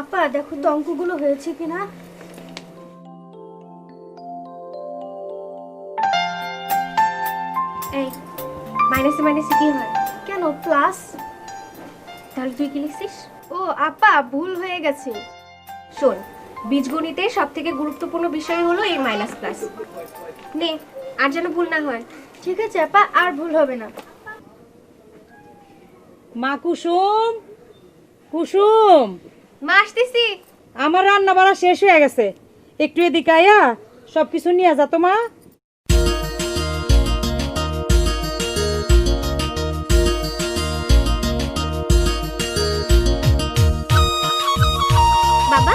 আপা দেখো তো অঙ্কগুলো হয়েছে কিনা। এই মাইনাসে মাইনাসে কি হয়? কেন প্লাস? তাহলে তুই কি লিখছিস? ও আপা ভুল হয়ে গেছে। শোন, বীজগণিতে সবথেকে গুরুত্বপূর্ণ বিষয় হলো এই মাইনাস প্লাস। নে, আর যেন ভুল না হয়। ঠিক আছে আপা, আর ভুল হবে না। মা কুসুম, কুসুম, মা আসতেছি। আমার রান্না বাড়া শেষ হয়ে গেছে, একটু এদিকে আয়া সবকিছু নিয়ে যা তো মা। বাবা,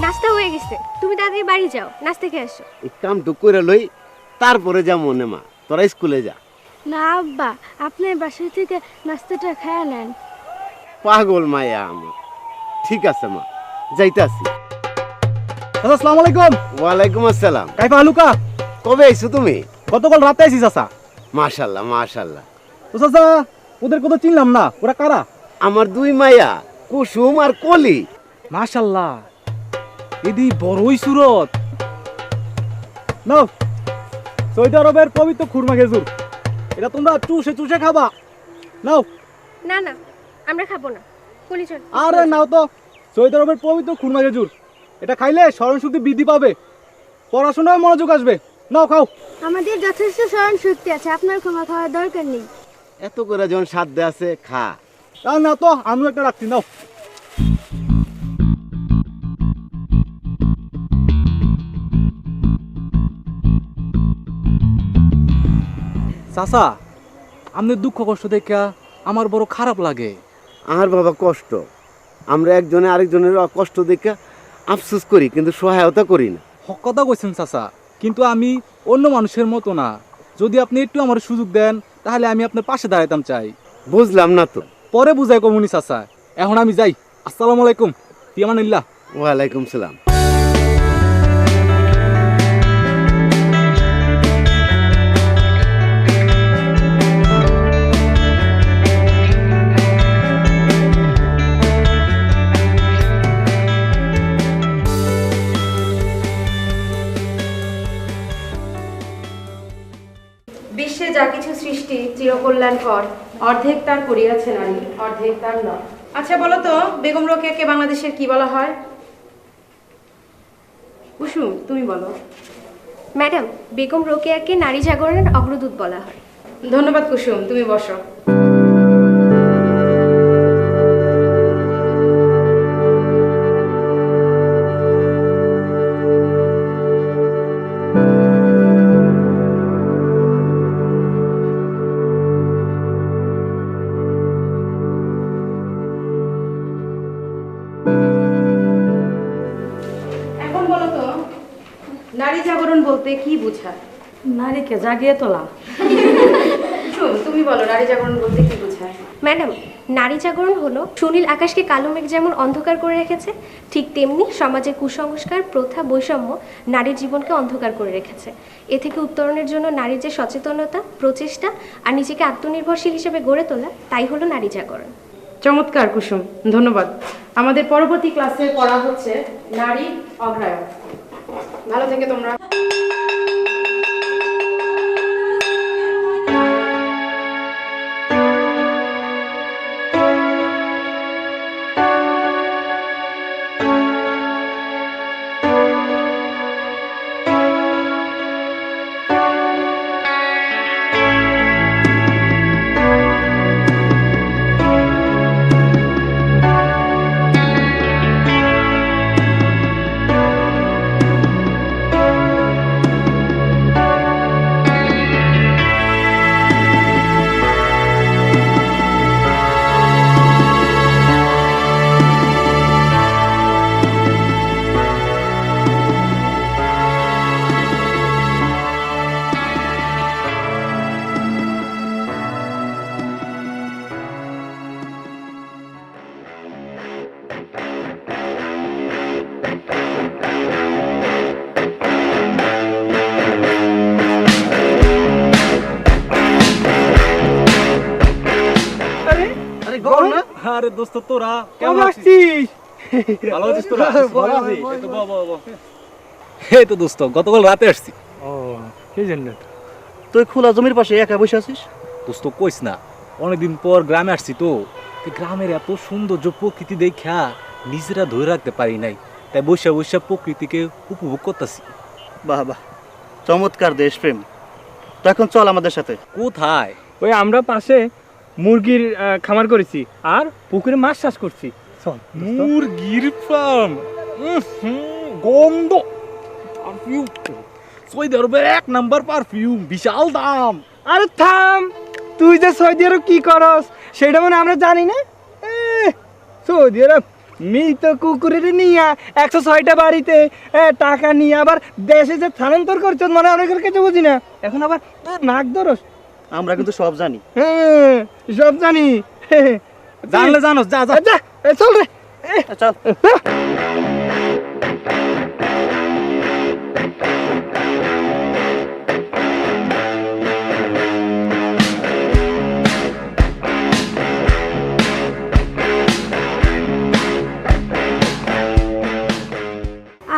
নাস্তা হয়ে গেছে, তুমি তাড়াতাড়ি বাড়ি যাও, নাস্তা খেয়ে আসো। এই কামটু করে লই, তারপরে যা মনে মা, তোরা স্কুলে যা। না আব্বা, আপনার বাসা থেকে নাস্তাটা খেয়ে নেন। পাগল মায়া আমার। ঠিক আছে মা, যাইতাছি। আসসালামু আলাইকুম। ওয়ালাইকুম আসসালাম। কাইফা হালুকা? কবে আইছো তুমি? গতকাল রাতে আইছি চাচা। মাশাল্লাহ মাশাল্লাহ। তো চাচা ওদের কথা চিনলাম না, ওরা কারা? আমার দুই মায়া, কুসুম আর কলি। মাশাল্লাহ, এদি বড়ই সুরত। নাও, সৌদি আরবের পবিত্র খুরমা খেজুর, এটা তোমরা চুষে চুষে খাবা। নাও। না না, আমরা খাবো না, কলি চল। আরে নাও তো, সৌদি আরবের পবিত্র খুরমা খেজুর, এটা খাইলে স্মরণ শক্তি বৃদ্ধি পাবে, পড়াশোনায় মনোযোগ আসবে। নাও খাও। আমাদের যথেষ্ট স্মরণ শক্তি আছে, আপনার ক্ষমা খাওয়ার দরকার নেই। এত করে যখন সাধ্যে আছে খা। আর না তো, আমিও একটা রাখছি। নাও। চাচা, আপনার দুঃখ কষ্ট দেখা আমার বড় খারাপ লাগে। আর বাবা কষ্ট, আমরা একজনে আরেকজনের কষ্ট দেখে আফসোস করি, কিন্তু সহায়তা করি না। হক কথা কইছেন চাচা, কিন্তু আমি অন্য মানুষের মতো না। যদি আপনি একটু আমার সুযোগ দেন, তাহলে আমি আপনার পাশে দাঁড়াইতাম চাই। বুঝলাম না তো। পরে বুঝাই কমুনি চাচা, এখন আমি যাই। আসসালামু আলাইকুম। ফিয়ামানিল্লাহ। ওয়ালাইকুম সালাম। বিশ্বে যা কিছু সৃষ্টি চিরকল্যাণকর, অর্ধেক তার করিয়াছে নারী, অর্ধেক তার নয়। আচ্ছা বলো তো, বেগম রোকেয়াকে বাংলাদেশের কি বলা হয়? কুসুম, তুমি বলো। ম্যাডাম, বেগম রোকেয়াকে নারী জাগরণের অগ্রদূত বলা হয়। ধন্যবাদ কুসুম, তুমি বসো। এখন বলো তো, নারী জাগরণ বলতে কি বোঝায়? নারীকে জাগিয়ে তোলা। কুসুম, তুমি বলো, নারী জাগরণ বলতে কি বোঝায়? ম্যাডাম, নারী জাগরণ হলো সুনীল আকাশকে কালো মেঘ যেমন অন্ধকার করে রেখেছে, ঠিক তেমনি সমাজে কুসংস্কার, প্রথা, বৈষম্য নারীর জীবনকে অন্ধকার করে রেখেছে। এ থেকে উত্তরণের জন্য নারীর যে সচেতনতা, প্রচেষ্টা আর নিজেকে আত্মনির্ভরশীল হিসেবে গড়ে তোলা, তাই হলো নারী জাগরণ। চমৎকার কুসুম, ধন্যবাদ। আমাদের পরবর্তী ক্লাসে পড়া হচ্ছে নারী অগ্রায়ণ। ভালো থেকে তোমরা। আরে দোস্ত, তোরা কেমন আছিস? ভালো আছিস তোরা? ভালো আছি। এই তো বাবা। এই তো দোস্ত গতকাল রাতে আসছি। ও সেই জন্য তুই খোলা জমির পাশে একা বসে আছিস? দোস্ত কইস না, অনেকদিন পর গ্রামে আসছি তো গ্রামের এত সৌন্দর্য প্রকৃতি দেখা নিজেরা ধরে রাখতে পারি নাই, তাই বসে বসে প্রকৃতিকে উপভোগ করতেছি। বাহ বাহ, চমৎকার দেশপ্রেম। তো এখন চল আমাদের সাথে। কোথায়? ওই আমরা পাশে মুরগির খামার করেছি আর পুকুরে মাছ চাষ করছি। চল মুরগির ফার্ম, গন্ধ, পারফিউম, সৌদি আরবের 1 নাম্বার পারফিউম, বিশাল দাম। আরে থাম, তুই যে সৌদি আরব কি করস সেটা মানে আমরা জানি না। সৌদি আরব মৃত কুকুরের নিয়ে 106টা বাড়িতে টাকা নিয়ে আবার দেশে যে স্থানান্তর করছ মানে অনেকের কাছে বুঝি না। এখন আবার নাক ধরস। আমরা কিন্তু সব জানি। সব জানি। জানলে জানো, যা যা যা চল রে। চল।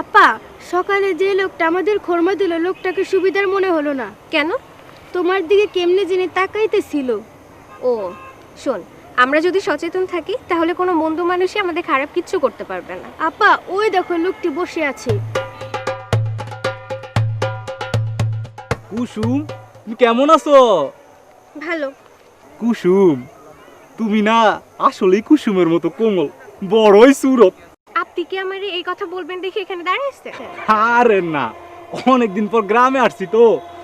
আপা, সকালে যে লোকটা আমাদের খোরমা দিল লোকটাকে সুবিধার মনে হলো না। কেন? তোমার দিকে কেমনে জেনে তাকাইতেছিল। ও শোন, আমরা যদি সচেতন থাকি তাহলে কোনো মন্দ মানুষই আমাদের খারাপ কিচ্ছু করতে পারবে না। আপা, ওই দেখো লোকটি বসে আছে। কুসুম, তুমি কেমন আছো? ভালো। কুসুম, তুমি না আসলেই কুসুমের মতো কোমল, বড়ই সুরত। আপনি কি আমার এই কথা বলবেন দেখে এখানে দাঁড়িয়েছে? আরে না, অনেকদিন পর গ্রামে আসছি তো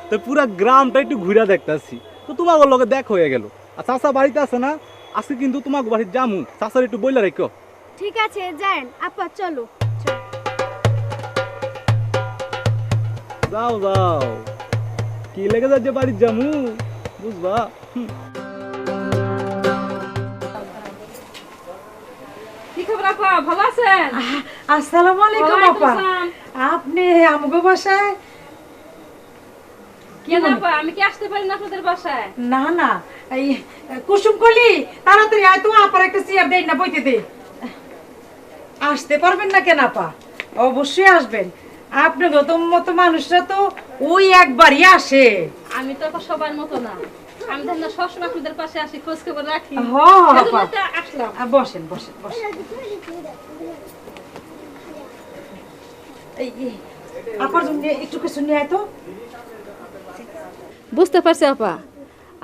তাই পুরা গ্রামটা একটু ঘুরে দেখতেছি, তো তোমার লগে দেখা হয়ে গেল। আর চাচা বাড়িতে আছে না, আজকে কিন্তু তোমাকে বাড়িতে যামু, চাচার একটু বইলা রেখো। ঠিক আছে, যান আপা, চলো। যাও যাও, কি লেগে যাচ্ছে বাড়িতে যামু বুঝবা। আসসালামু আলাইকুম আপা। আপনি আমগো বাসায়? আমি কি আসতে পারি না আপনাদের বাসায়? না না, এই কুসুম কলি তাড়াতাড়ি আয় তো, আপার একটা চেয়ার দেই না, বইতে দে। আসতে পারবেন না কেন আপা? অবশ্যই আসবেন। আপনি গৌতম মতো মানুষরা তো ওই একবারই আসে। আমি তো আপা সবার মতো না, আমি তো না সবসময় আপনাদের পাশে আসি, খোঁজ খবর রাখি। হ্যাঁ সেজন্য আপা, তো আসলাম। বসেন বসেন বসেন। এই আপার জন্য একটু কিছু নিয়ে আয় তো। বুঝতে পারছি আপা,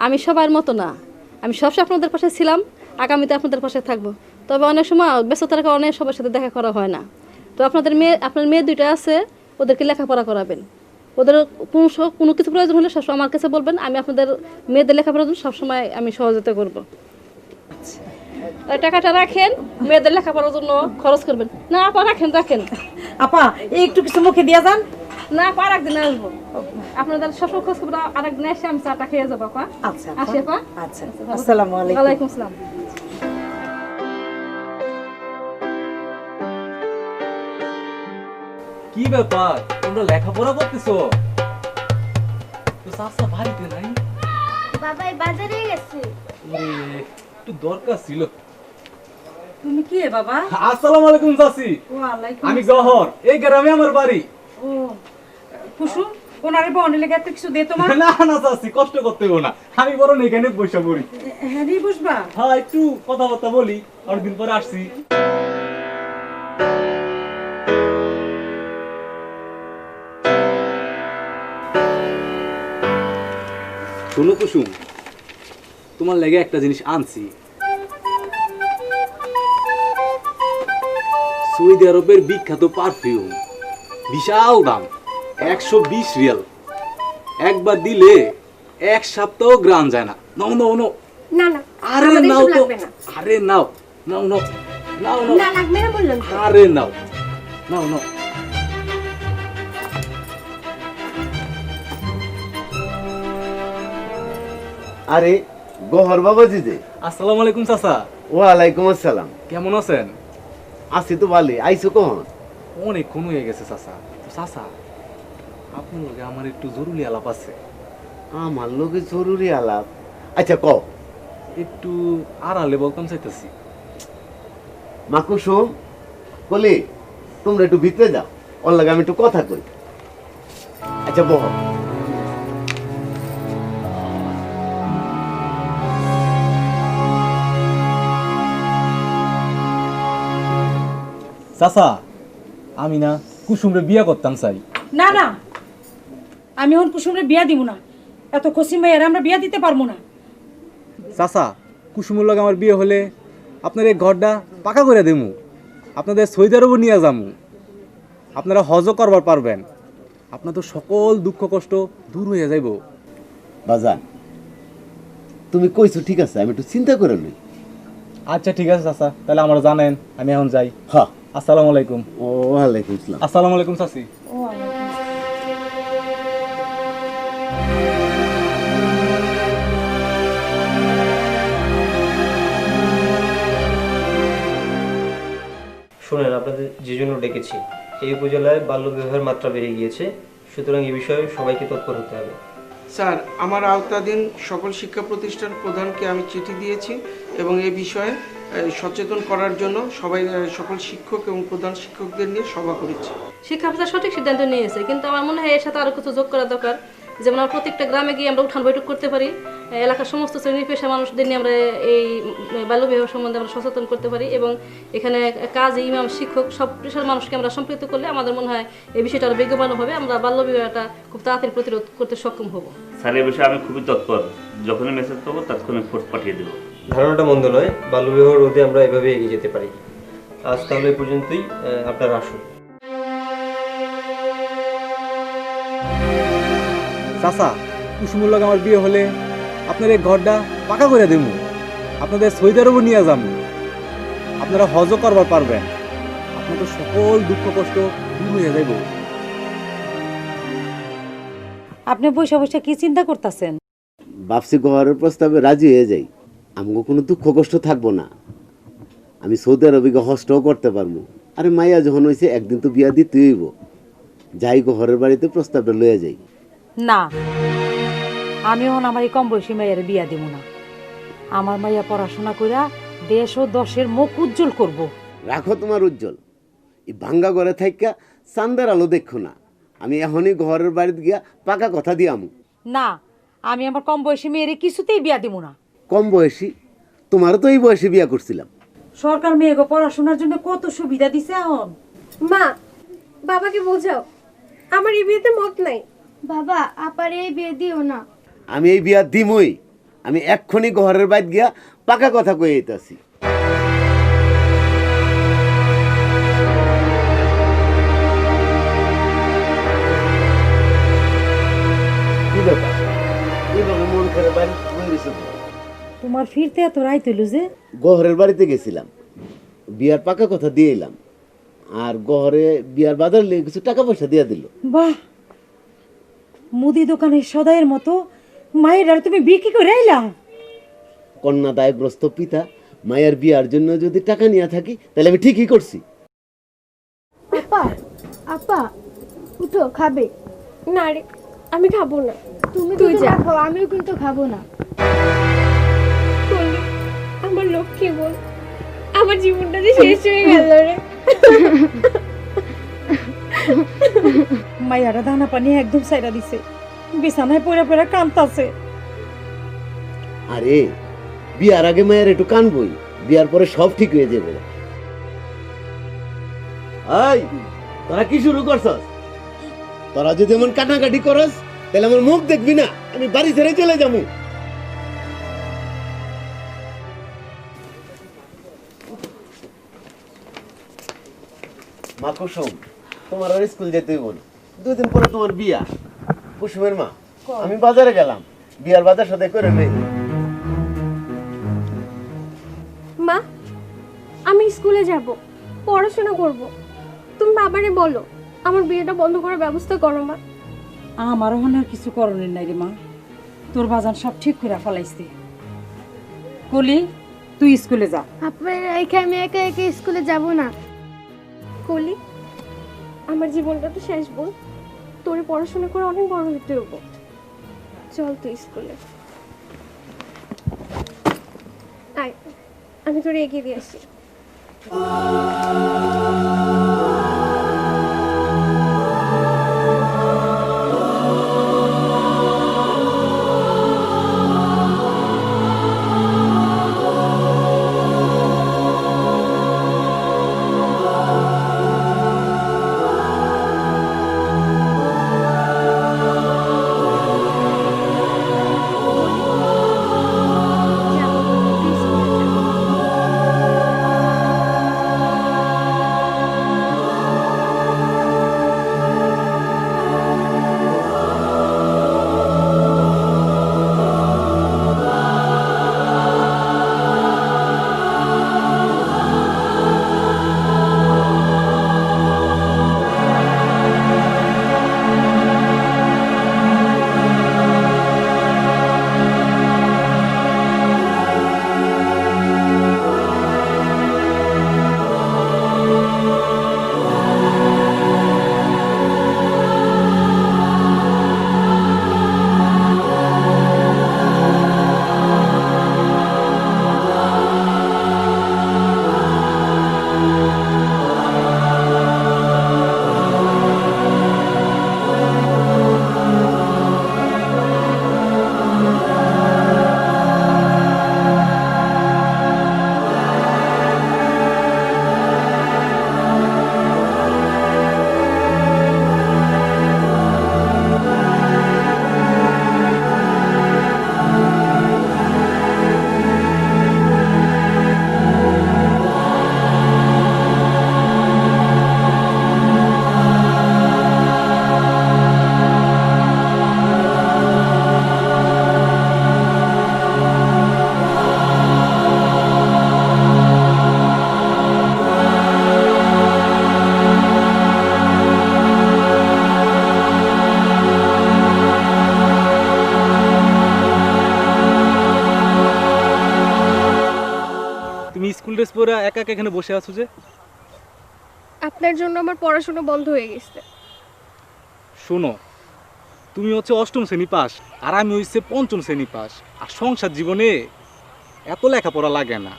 আমি সবার মতো না, আমি সবসময় আপনাদের পাশে ছিলাম, আগামীতে আপনাদের পাশে থাকবো। তবে অনেক সময় ব্যস্ততার কারণে সবার সাথে দেখা করা হয় না। তো আপনার মেয়ে 2টা আছে, ওদেরকে লেখাপড়া করাবেন। ওদের কোনো কিছু প্রয়োজন হলে সবসময় আমার কাছে বলবেন, আমি আপনাদের মেয়েদের লেখাপড়ার জন্য সবসময় আমি সহযোগিতা করব। টাকাটা রাখেন, মেয়েদের লেখাপড়ার জন্য খরচ করবেন। না আপা রাখেন রাখেন। আপা এই একটু কিছু মুখে দিয়া যান। না আপা আরেকদিন আসবো, আপনাদের সবসময় খোঁজ খবর আরেকদিন এসে আমি চাটা খেয়ে যাবো আপা। আচ্ছা আসি আপা। আচ্ছা, আসসালামু আলাইকুম। ওয়ালাইকুম আসসালাম। কি ব্যাপার, তোমরা লেখাপড়া করতেছো? তো চাচা বাড়িতে নাই? বাবাই বাজারে গেছে। একটু দরকার ছিল। তুমি কি বাবা? আসসালামু আলাইকুম চাচি। ওয়ালাইকুম আমি গহর, এই গ্রামে আমার বাড়ি। ও কুসুম, ওনারে বনে লেগে একটা কিছু দে তোমার। না না চাচি, কষ্ট করতে হবে না, আমি বরং এখানে বসে পড়ি। হ্যাঁ রে, বসবা? হ্যাঁ, একটু কথাবার্তা বলি, অনেকদিন পরে আসছি। শোনো কুসুম, তোমার লেগে একটা জিনিস আনছি। সৌদি আরবের বিখ্যাত পারফিউম, বিশাল দাম, 120 রিয়াল। একবার দিলে 1 সপ্তাহ গ্রাম যায় না। নাও নাও নাও। না না, আরে আমাদের নাও এসব তো, লাগবে না। আরে নাও নাও নাও নাও নাও। না লাগবে না বললাম তো। আরে নাও নাও নাও। আরে গহর বাবাজি যে। আসসালামু আলাইকুম চাচা। ওয়ালাইকুম আসসালাম। কেমন আছেন? আছি তো ভালোই। আইসো কখন? অনেকক্ষণ হয়ে গেছে চাচা। তো চাচা, আপনার লগে আমার একটু জরুরি আলাপ আছে। আমার লোকে জরুরি আলাপ? আচ্ছা ক। একটু আড়ালে বলতাম চাইতেছি। মা কুসুম, কলি তোমরা একটু ভিতরে যাও, ওর লাগে আমি একটু কথা কই। আচ্ছা বহ। চাচা আমি না কুসুমরে বিয়ে করতাম চাই। না না, আমি এখন কুসুমরে বিয়া দিব না। এত খুশি মেয়ের আমরা বিয়া দিতে পারবো না। চাচা কুসুমের লগে আমার বিয়ে হলে আপনার এই ঘরটা পাকা করে দেবো, আপনাদের সৌদি আরবও নিয়ে যাবো, আপনারা হজও করবার পারবেন, আপনার তো সকল দুঃখ কষ্ট দূর হয়ে যাইব। বাজান তুমি কইছো ঠিক আছে, আমি একটু চিন্তা করে লই। আচ্ছা ঠিক আছে চাচা, তাহলে আমরা জানেন আমি এখন যাই। হ্যাঁ আসসালামু আলাইকুম। ও ওয়ালাইকুম আসসালাম। আসসালামু আলাইকুম চাচি। শোনেন, আপনাদের যে জন্য ডেকেছি, এই উপজেলায় বাল্যবিবাহের মাত্রা বেড়ে গিয়েছে, সুতরাং এই বিষয়ে সবাইকে তৎপর হতে হবে। স্যার, আমার আওতাধীন সকল শিক্ষা প্রতিষ্ঠান প্রধানকে আমি চিঠি দিয়েছি এবং এই বিষয়ে সচেতন করার জন্য সকল শিক্ষক এবং প্রধান শিক্ষকদের নিয়ে সভা করেছি। শিক্ষা অফিসার সঠিক সিদ্ধান্ত নিয়েছে, কিন্তু আমার মনে হয় এর সাথে আরও কিছু যোগ করা দরকার। যেমন আমরা প্রত্যেকটা গ্রামে গিয়ে আমরা উঠান বৈঠক করতে পারি, এলাকার সমস্ত শ্রেণী পেশা মানুষদের নিয়ে আমরা এই বাল্যবিবাহ সম্বন্ধে আমরা সচেতন করতে পারি, এবং এখানে কাজী, ইমাম, শিক্ষক সব পেশার মানুষকে আমরা সম্পৃক্ত করলে আমাদের মনে হয় এই বিষয়টা আরও বেগবান হবে, আমরা বাল্যবিবাহটা খুব তাড়াতাড়ি প্রতিরোধ করতে সক্ষম হব। স্যার, এই বিষয়ে আমি খুবই তৎপর, যখনই মেসেজ পাবো তৎক্ষণাৎ ফোর্স পাঠিয়ে দেবো। ধারণাটা মন্দ নয়, বাল্যবিবাহ রোধে আমরা এভাবে এগিয়ে যেতে পারি। আজ তাহলে এই পর্যন্তই, আপনারা আসুন। চাচা কুসুমের লগে আমার বিয়ে হলে আপনার এই ঘরটা পাকা করে দেবো, আপনাদের সৌদি আরবও নিয়ে যাবো, আপনারা হজও করবার পারবেন, আপনাদের সকল দুঃখ কষ্ট দূর হয়ে যাইব। আপনি বসে বসে কি চিন্তা করতেছেন? ভাবছি ঘরের প্রস্তাবে রাজি হয়ে যাই, আমাকে কোনো দুঃখ কষ্ট থাকবো না, আমি সৌদি আরবিকে হস্টও করতে পারবো। আরে মাইয়া যখন হয়েছে একদিন তো বিয়া দিতে হইব, যাই ঘরের বাড়িতে প্রস্তাবটা লইয়া যাই। না, আমি এখন আমার এই কম বয়সী মেয়ের বিয়া দিব না। আমার মাইয়া পড়াশোনা কইরা দেশ ও দশের মুখ উজ্জ্বল করব। রাখো তোমার উজ্জ্বল, এই ভাঙ্গা ঘরে থাইকা চান্দার আলো দেখো না, আমি এখনই ঘরের বাড়িতে গিয়া পাকা কথা দিয়ামু। না, আমি আমার কম বয়সী মেয়ের কিছুতেই বিয়া দিব না। কম বয়সী? তোমারও তো এই বয়সে বিয়া করছিলাম। সরকার মেয়েকে পড়াশোনার জন্য কত সুবিধা দিছে। এখন মা, বাবাকে বোঝাও, আমার এই বিয়েতে মত নাই। বাবা আপার এই বিয়ে দিও না। আমি এই বিয়া দিমই, আমি এক্ষুনি ঘরের বাইরে গিয়া পাকা কথা কয়ে যেতেছি। কি ব্যাপার, এইভাবে মন করে বাড়ি বইরেছো? তোমার ফিরতে এত রাইত হইল যে? গহরের বাড়িতে গেছিলাম, বিয়ার পাকা কথা দিয়ে এলাম, আর গহরে বিয়ার বাজার লেগে কিছু টাকা পয়সা দিয়ে দিল। বাহ, মুদি দোকানের সদাইয়ের মতো মায়ের আর তুমি বিক্রি করে আইলা। কন্যা দায়গ্রস্ত পিতা মায়ের বিয়ার জন্য যদি টাকা নিয়ে থাকি তাহলে আমি ঠিকই করছি। আপা আপা উঠো, খাবে? না রে, আমি খাবো না। তুমি তুই যা। খাও, আমিও কিন্তু খাবো না। বললি, আমার লক্ষ্মী বল, আমার জীবনটা যে শেষ হয়ে গেল রে। মাইয়ারা দানা পানি একদম সাইরা দিছে, বিছানায় পড়ে পড়ে কাঁদতাছে। আরে বিয়ার আগে মায়ের একটু কানবই, বিয়ার পরে সব ঠিক হয়ে যাবে। এই তোরা কি শুরু করছস? তোরা যদি এমন কাটাকাটি করস তাহলে আমার মুখ দেখবি না, আমি বাড়ি ছেড়ে চলে যাবো। মা কুসুম, তোমার আর স্কুল যেতে হইব না, 2 দিন পরে তোমার বিয়া। কুসুমের মা, আমি বাজারে গেলাম, বিয়ার বাজার সাথে করে নেই। মা, আমি স্কুলে যাব, পড়াশোনা করব। তুমি বাবারে বলো আমার বিয়েটা বন্ধ করার ব্যবস্থা করো। মা, আমার ওখানে আর কিছু করণের নাই রে মা, তোর বাজান সব ঠিক করে ফেলাইছে। কলি, তুই স্কুলে যা। আপনার রেখে আমি একা একা স্কুলে যাব না। কলি, আমার জীবনটা তো শেষ বল, তোরে পড়াশোনা করে অনেক বড় হতে হবো। চল তুই স্কুলে, আয়, আমি তোরে এগিয়ে দিয়ে আসি। তুমি স্কুল ড্রেস পরে একা একা এখানে বসে আছো যে? আপনার জন্য আমার পড়াশোনা বন্ধ হয়ে গেছে। শোনো, তুমি হচ্ছে 8ম শ্রেণী পাস আর আমি হচ্ছে 5ম শ্রেণী পাস। আর সংসার জীবনে এত লেখাপড়া লাগে না,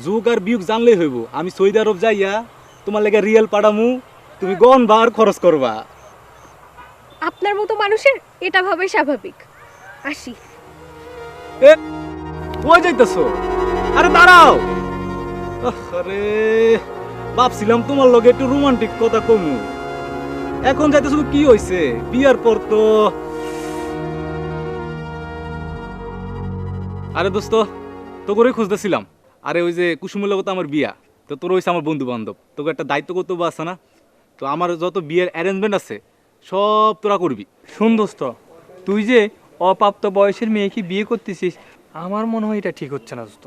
যোগ আর বিয়োগ জানলেই হইব। আমি সৌদি আরব যাইয়া তোমার লেগে রিয়েল পাড়ামু, তুমি গনবার খরচ করবা। আপনার মতো মানুষের এটা ভাবাই স্বাভাবিক। আসি। এ কই যাইতেছো? আরে দাঁড়াও। আরে ভাবছিলাম তোমার লগে একটু রোমান্টিক কথা কমু, এখন যাইতেছো কি হইছে? বিয়ার পর তো। আরে দোস্ত, তো করে খুঁজতেছিলাম। আরে ওই যে কুসুমের লগে তো আমার বিয়া, তো তোর হইছে আমার বন্ধু বান্ধব, তোকে একটা দায়িত্ব কর্তব্য আছে না? তো আমার যত বিয়ের অ্যারেঞ্জমেন্ট আছে সব তোরা করবি। শোন দোস্ত, তুই যে অপ্রাপ্ত বয়সের মেয়েকে বিয়ে করতেছিস, আমার মনে হয় এটা ঠিক হচ্ছে না দোস্ত।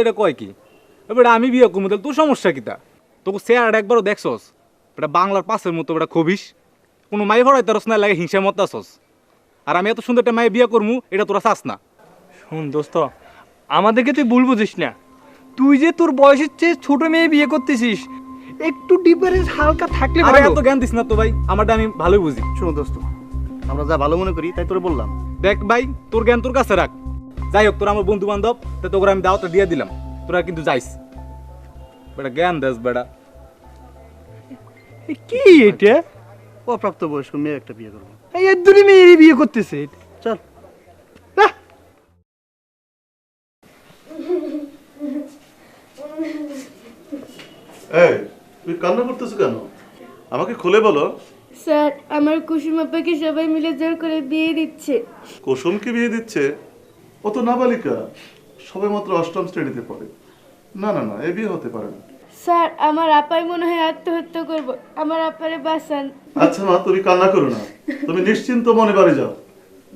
এটা কয় কি? এবার আমি বিয়ে করবো, তাহলে তোর সমস্যা কিতা? তোকে চেয়ারটা একবারও দেখছস? এটা বাংলার পাশের মতো এটা খবিস, কোনো মাই ভরাই তারস না, লাগে হিংসা মত আসস। আর আমি এত সুন্দর একটা মায়ে বিয়ে করবো, এটা তোরা চাস না। শোন দোস্ত, আমাদেরকে তুই ভুল বুঝিস না। তুই যে তোর বয়সের চেয়ে ছোট মেয়ে বিয়ে করতেছিস, একটু ডিফারেন্স হালকা থাকলে আরে ভালো। এত জ্ঞান দিস না তো ভাই, আমারটা আমি ভালোই বুঝি। শোনো দোস্ত, আমরা যা ভালো মনে করি তাই তোরে বললাম। দেখ ভাই, তোর জ্ঞান তোর কাছে রাখ। যাই হোক, তোরা আমার বন্ধু বান্ধব, তো তোকে আমি দাওয়াতটা দিয়ে দিলাম, তোরা কিন্তু যাইস। বেটা জ্ঞান দেস বেটা। কি এটা? অপ্রাপ্ত বয়স্ক মেয়ে একটা বিয়ে করবো। এই দুই মেয়েরই বিয়ে করতেছে। চল। এই, তুই কান্না করতেছ কেন? আমাকে খুলে বলো। স্যার, আমার কুসুম আপাকে সবাই মিলে জোর করে বিয়ে দিচ্ছে। কুসুমকে বিয়ে দিচ্ছে? ও তো নাবালিকা, সবে মাত্র 8ম শ্রেণীতে পড়ে। না না না, এ বিয়ে হতে পারে না। স্যার, আমার আপাই মনে হয় আত্মহত্যা করব, আমার আপারে বাঁচান। আচ্ছা মা, তুমি কান্না করো না, তুমি নিশ্চিন্ত মনে বাড়ি যাও,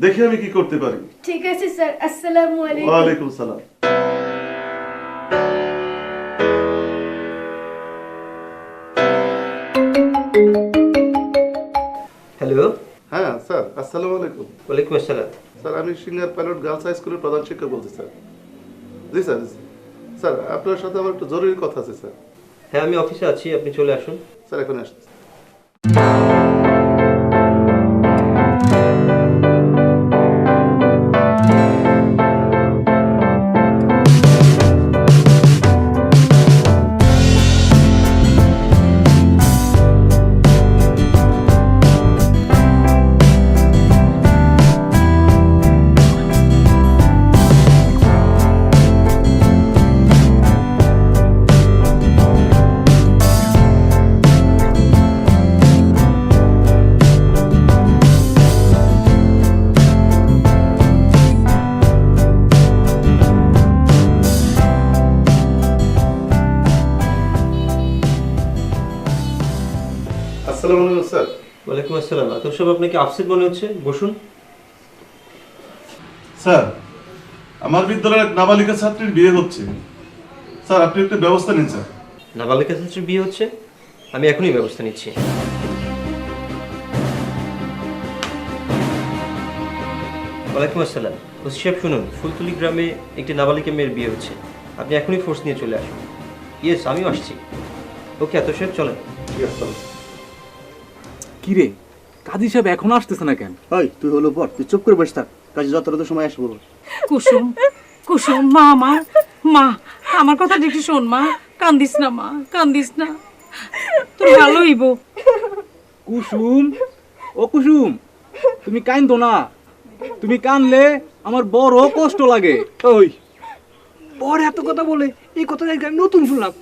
দেখি আমি কি করতে পারি। ঠিক আছে স্যার, আসসালামু আলাইকুম। ওয়ালাইকুম সালাম। হ্যালো। হ্যাঁ স্যার, আসসালামু আলাইকুম। ওয়ালাইকুম আসসালাম। স্যার, আমি সিঙ্গার পাইলট গার্লস হাই স্কুলের প্রধান শিক্ষক বলছি স্যার। জি স্যার। স্যার, আপনার সাথে আমার একটু জরুরি কথা আছে স্যার। হ্যাঁ, আমি অফিসে আছি, আপনি চলে আসুন। স্যার, এখন আসছি। আসসালামু আলাইকুম স্যার। ওয়ালাইকুম আসসালাম। আতর সাহেব, আপনাকে আপসেট মনে হচ্ছে, বসুন। স্যার, আমার বিদ্যালয়ের এক নাবালিকা ছাত্রীর বিয়ে হচ্ছে। স্যার, আপনি একটা ব্যবস্থা নিন স্যার। নাবালিকা ছাত্রীর বিয়ে হচ্ছে? আমি এখনই ব্যবস্থা নিচ্ছি। ওয়ালাইকুম আসসালাম। ওসি সাহেব শুনুন, ফুলতলি গ্রামে একটি নাবালিকা মেয়ের বিয়ে হচ্ছে, আপনি এখনই ফোর্স নিয়ে চলে আসুন। ইয়েস, আমিও আসছি। ওকে আতর সাহেব, চলেন। কি রে, কাজী সাহেব এখন আসতেছে না কেন? ওই তুই হলো পর, তুই চুপ করে বসে থাক, কাজে যত সময় আসবো। কুসুম, কুসুম, মা আমার মা, আমার কথা একটু শোন মা, কান্দিস না মা, কান্দিস না, তোর ভালো হইব। কুসুম, ও কুসুম, তুমি কান্দো না। তুমি কানলে আমার বড় কষ্ট লাগে। ওই পর এত কথা বলে, এই কথা নতুন শুনলাম।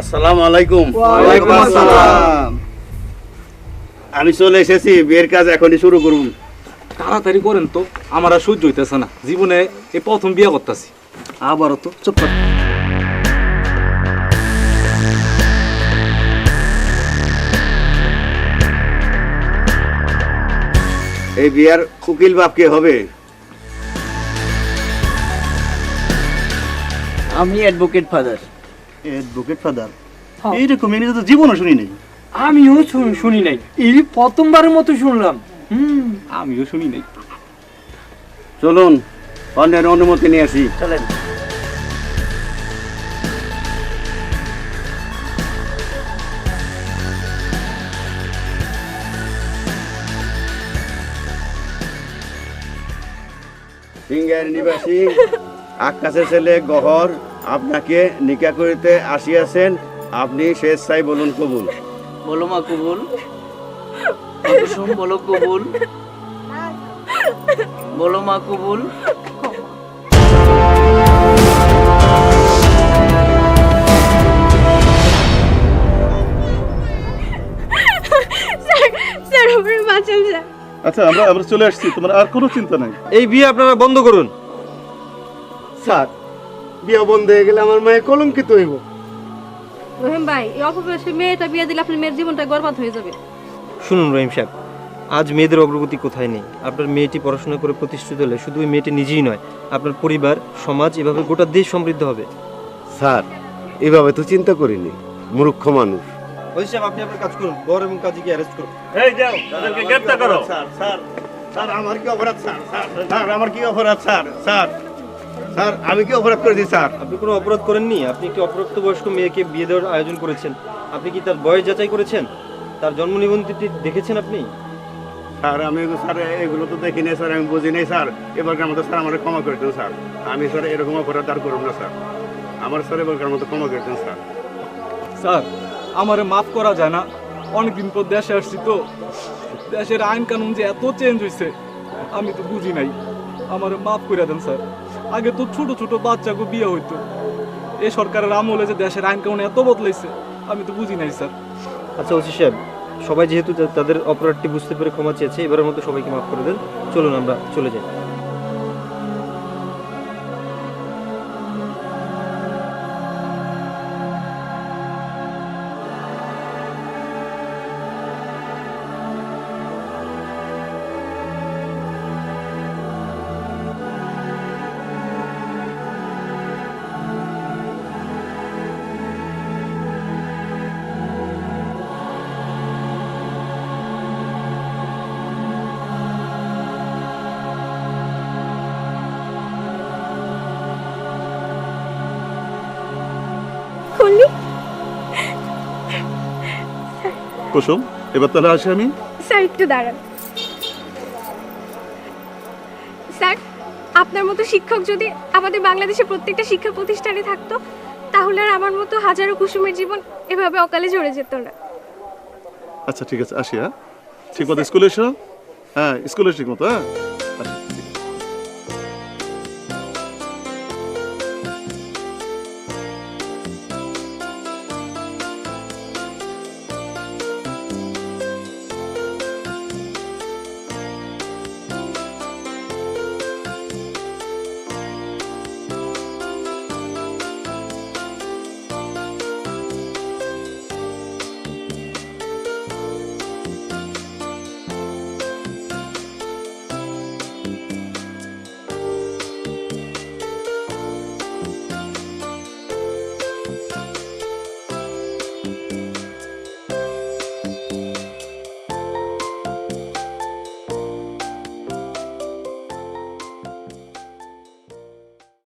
আসসালামু আলাইকুম। ওয়ালাইকুম আসসালাম। আমি চলে এসেছি, বিয়ের কাজ এখনই শুরু করুন। তাড়াতাড়ি করেন তো, আমার আর সহ্য হইতেছে না, জীবনে এই প্রথম বিয়ে করতেছি। আবারও তো চুপ কর। এই বিয়ার উকিল বাপ কে হবে? আমি অ্যাডভোকেট ফাদার। Advocate father? এইরকম এনে তো জীবনও শুনি নাই। আমিও শুনি নাই, এই প্রথমবারের মতো শুনলাম। আমিও শুনি নাই। চলুন অন্যের অনুমতি নিয়ে আসি। চলেন। সিংহের নিবাসী আকাশের ছেলে গহর আপনাকে নিকা করিতে আসিয়াছেন, আপনি স্বেচ্ছায় বলুন কবুল। বলো মা কবুল, কুসুম বলো কবুল, বলো মা কবুল। স্যার আমার বাঁচান স্যার। আচ্ছা আমরা আমরা চলে আসছি, তোমার আর কোনো চিন্তা নাই। এই বিয়ে আপনারা বন্ধ করুন। স্যার বিয়ে বন্ধ হয়ে গেলে আমার মায়ের কলঙ্কিত হইব। রহিম ভাই, এই অল্প বয়সে মেয়েটা বিয়ে দিলে আপনার মেয়ের জীবনটা বরবাদ হয়ে যাবে। শুনুন রহিম সাহেব, আজ মেয়েদের অগ্রগতি কোথায় নেই। আপনার মেয়েটি পড়াশোনা করে প্রতিষ্ঠিত হলে শুধু ওই মেয়েটি নিজেই নয়, আপনার পরিবার, সমাজ, এভাবে গোটা দেশ সমৃদ্ধ হবে। স্যার এভাবে তো চিন্তা করিনি, মূর্খ মানুষ। ওই সাহেব, আপনি আপনার কাজ করুন, বর এবং কাজীকে অ্যারেস্ট করুন। এই যাও, তাদেরকে গ্রেফতার করো। স্যার স্যার স্যার আমার কি অপরাধ স্যার? স্যার আমার কি অপরাধ স্যার? স্যার স্যার আমি কি অপরাধ করেছি স্যার? আপনি কোনো অপরাধ করেননি। আপনি একটি অপ্রাপ্তবয়স্ক মেয়েকে বিয়ে দেওয়ার আয়োজন করেছেন। আপনি কি তার বয়স যাচাই করেছেন? তার জন্ম নিবন্ধনটি দেখেছেন আপনি? স্যার আমি স্যার এগুলো তো দেখি নাই স্যার, আমি বুঝি নাই স্যার। এবারকার মতো স্যার আমার ক্ষমা করে দেন স্যার। আমি স্যার এরকম অপরাধ আর করব না স্যার। আমার স্যার এবারকার মতো ক্ষমা করে দেন স্যার। স্যার আমারে মাফ করা যায় না? অনেকদিন পর দেশে আসছি তো, দেশের আইন কানুন যে এত চেঞ্জ হয়েছে আমি তো বুঝি নাই। আমারে মাফ করে দেন স্যার। আগে তো ছোট ছোট বাচ্চাকে বিয়ে হইতো, এই সরকারের আমলে যে দেশের আইন কানুন এত বদলাইছে আমি তো বুঝি নাই স্যার। আচ্ছা ওসি সাহেব, সবাই যেহেতু তাদের অপরাধটি বুঝতে পেরে ক্ষমা চেয়েছে, এবারের মতো সবাইকে মাফ করে দেন। চলুন আমরা চলে যাই। কুসুম এবার তাহলে আসি আমি। স্যার একটু দাঁড়ান। স্যার, আপনার মতো শিক্ষক যদি আমাদের বাংলাদেশের প্রত্যেকটা শিক্ষা প্রতিষ্ঠানে থাকতো, তাহলে আর আমার মতো হাজারো কুসুমের জীবন এভাবে অকালে ঝরে যেত না। আচ্ছা ঠিক আছে আসি। হ্যাঁ ঠিক মতো স্কুলে এসো। হ্যাঁ স্কুলে ঠিক মতো। হ্যাঁ